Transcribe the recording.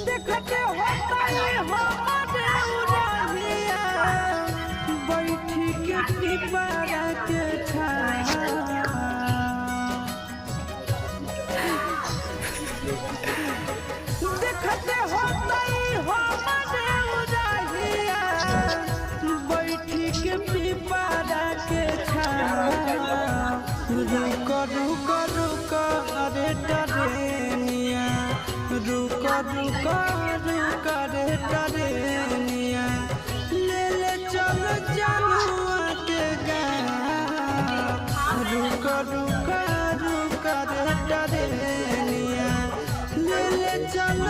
देखते होता है हमारे उड़ानिया बैठी के पिपरा के छाया देखते होता है हमारे उड़ानिया बैठी के पिपरा के छाया रुक रुक रुक अरे डरेनिया रुक रुक रुक रे डरेनिया ले ले चल जानुआ के गाँव रुक रुक रुक रे डरेनिया ले ले चल